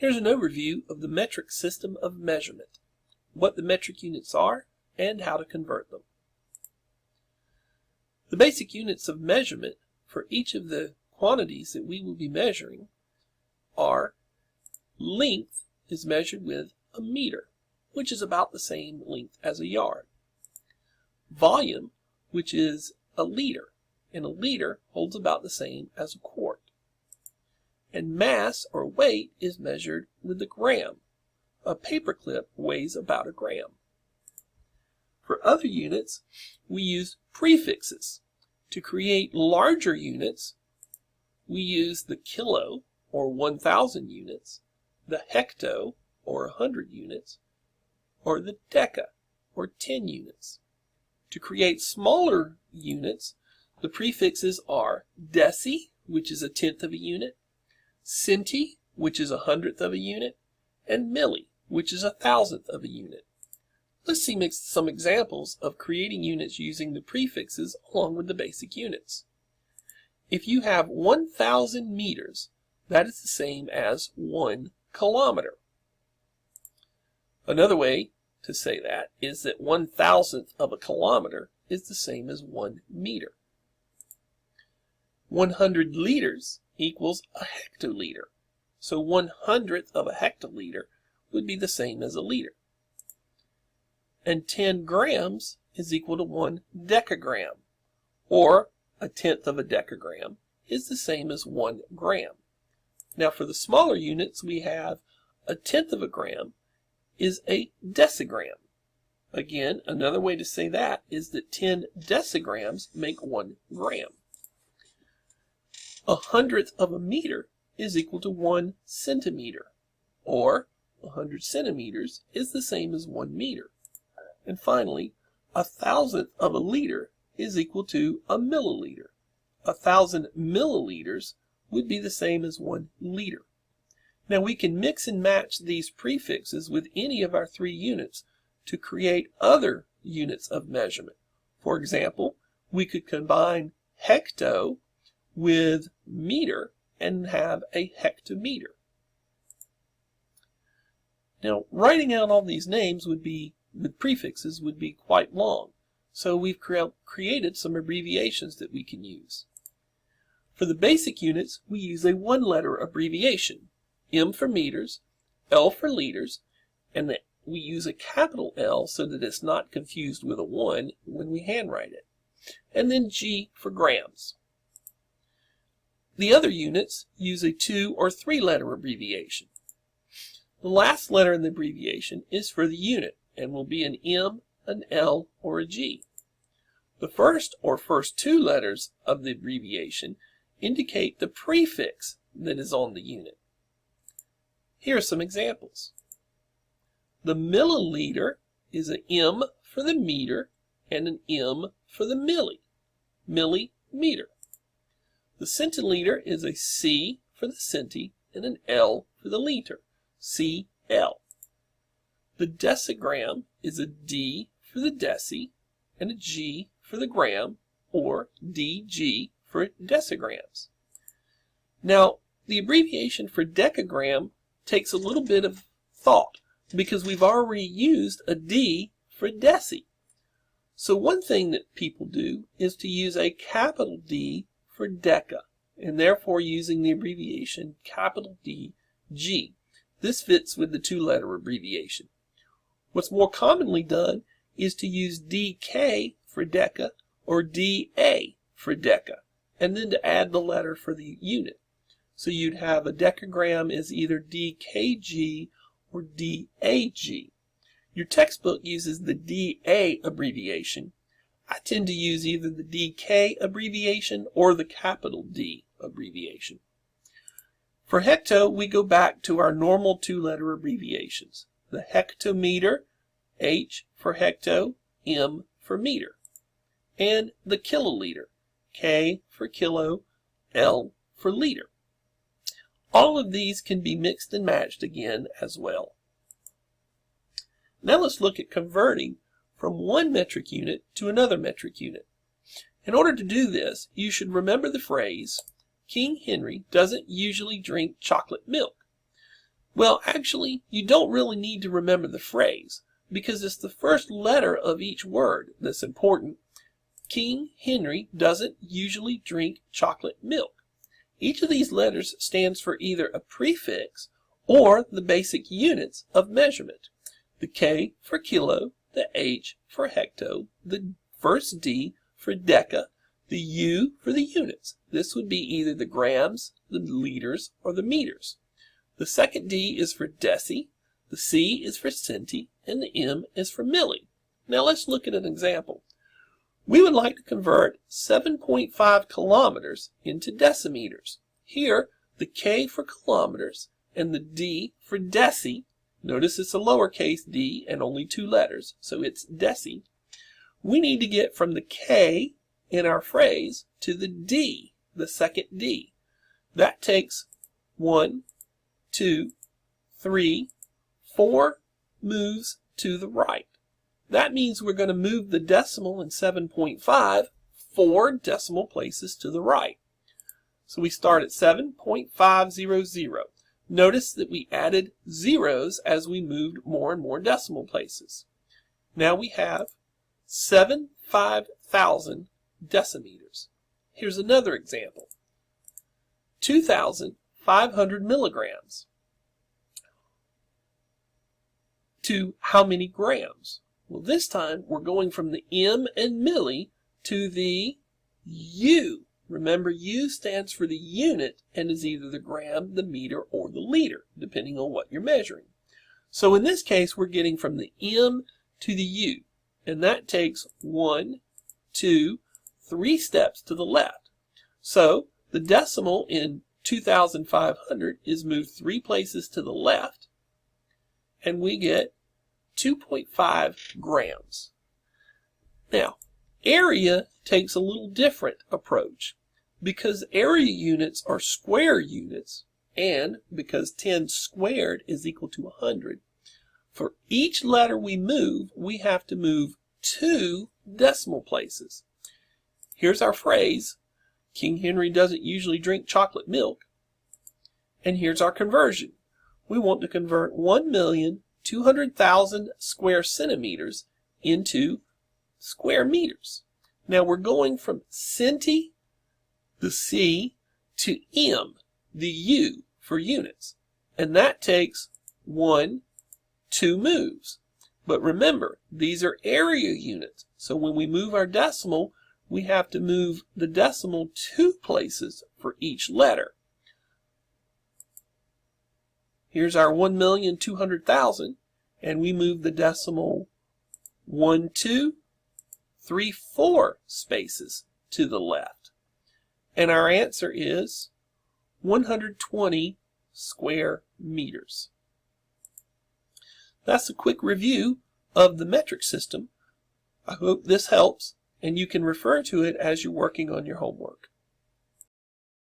Here's an overview of the metric system of measurement, what the metric units are, and how to convert them. The basic units of measurement for each of the quantities that we will be measuring are: length is measured with a meter, which is about the same length as a yard. Volume, which is a liter, and a liter holds about the same as a quart. And mass or weight is measured with the gram. A paperclip weighs about a gram. For other units, we use prefixes. To create larger units, we use the kilo, or 1,000 units, the hecto, or 100 units, or the deca, or 10 units. To create smaller units, the prefixes are deci, which is a tenth of a unit, centi, which is 100th of a unit, and milli, which is 1,000th of a unit. Let's see some examples of creating units using the prefixes along with the basic units. If you have 1,000 meters, that is the same as 1 kilometer. Another way to say that is that 1,000th of a kilometer is the same as 1 meter. 100 liters equals a hectoliter. So 100th of a hectoliter would be the same as a liter. And 10 grams is equal to 1 decagram, or a tenth of a decagram is the same as 1 gram. Now for the smaller units, we have a tenth of a gram is a decigram. Again, another way to say that is that 10 decigrams make 1 gram. 100th of a meter is equal to 1 centimeter, or 100 centimeters is the same as 1 meter. And finally, 1,000th of a liter is equal to a milliliter. 1,000 milliliters would be the same as 1 liter. Now we can mix and match these prefixes with any of our 3 units to create other units of measurement. For example, we could combine hecto with meter and have a hectometer. Now, writing out all these names with prefixes would be quite long, so we've created some abbreviations that we can use. For the basic units, we use a 1-letter abbreviation: M for meters, L for liters, and we use a capital L so that it's not confused with a 1 when we handwrite it, and then G for grams. The other units use a 2- or 3-letter abbreviation. The last letter in the abbreviation is for the unit and will be an M, an L, or a G. The first 2 letters of the abbreviation indicate the prefix that is on the unit. Here are some examples. The milliliter is an M for the meter and an M for the millimeter. The centiliter is a C for the centi and an L for the liter, CL. The decigram is a D for the deci and a G for the gram, or DG for decigrams. Now, the abbreviation for decagram takes a little bit of thought because we've already used a D for deci. So one thing that people do is to use a capital D for deca, and therefore using the abbreviation capital DG. This fits with the 2-letter abbreviation. What's more commonly done is to use DK for deca or DA for deca, and then to add the letter for the unit. So you'd have a decagram is either DKG or DAG. Your textbook uses the DA abbreviation. I tend to use either the DK abbreviation or the capital D abbreviation. For hecto, we go back to our normal 2-letter abbreviations. The hectometer, H for hecto, M for meter. And the kiloliter, K for kilo, L for liter. All of these can be mixed and matched again as well. Now let's look at converting from one metric unit to another metric unit. In order to do this, you should remember the phrase, King Henry doesn't usually drink chocolate milk. Well, actually, you don't really need to remember the phrase, because it's the first letter of each word that's important. King Henry doesn't usually drink chocolate milk. Each of these letters stands for either a prefix or the basic units of measurement. The K for kilo, the H for hecto, the first D for deca, the U for the units. This would be either the grams, the liters, or the meters. The second D is for deci, the C is for centi, and the M is for milli. Now let's look at an example. We would like to convert 7.5 kilometers into decimeters. Here, the K for kilometers and the D for deci. Notice it's a lowercase d and only 2 letters, so it's deci. We need to get from the K in our phrase to the D, the second D. That takes 1, 2, 3, 4 moves to the right. That means we're going to move the decimal in 7.5 4 decimal places to the right. So we start at 7.500. Notice that we added zeros as we moved more and more decimal places. Now we have 75,000 decimeters. Here's another example. 2,500 milligrams. To how many grams? Well, this time we're going from the M and milli to the U. Remember, U stands for the unit and is either the gram, the meter, or the liter, depending on what you're measuring. So in this case, we're getting from the M to the U, and that takes 1, 2, 3 steps to the left. So the decimal in 2,500 is moved 3 places to the left, and we get 2.5 grams. Now, area takes a little different approach. Because area units are square units, and because 10 squared is equal to 100, for each letter we move, we have to move 2 decimal places. Here's our phrase, King Henry doesn't usually drink chocolate milk. And here's our conversion. We want to convert 1,200,000 square centimeters into square meters. Now we're going from centi, the C, to M, the U for units. And that takes 1, 2 moves. But remember, these are area units. So when we move our decimal, we have to move the decimal 2 places for each letter. Here's our 1,200,000, and we move the decimal 1, 2, 3, 4 spaces to the left. And our answer is 120 square meters. That's a quick review of the metric system. I hope this helps, and you can refer to it as you're working on your homework.